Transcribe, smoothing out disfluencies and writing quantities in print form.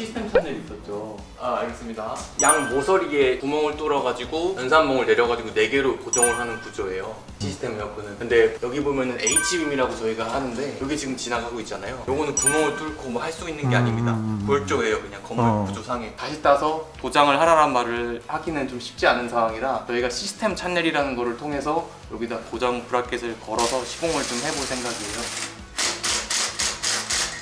시스템 채널이 있었죠. 아, 알겠습니다. 양 모서리에 구멍을 뚫어가지고 연산봉을 내려가지고 4개로 고정을 하는 구조예요, 시스템 에어컨은. 근데 여기 보면은 H빔이라고 저희가 하는데 여기 지금 지나가고 있잖아요. 요거는 구멍을 뚫고 뭐 할 수 있는 게 아닙니다. 골조예요, 그냥 건물 구조상에. 다시 따서 도장을 하라는 말을 하기는 좀 쉽지 않은 상황이라 저희가 시스템 채널이라는 거를 통해서 여기다 고정 브라켓을 걸어서 시공을 좀 해볼 생각이에요.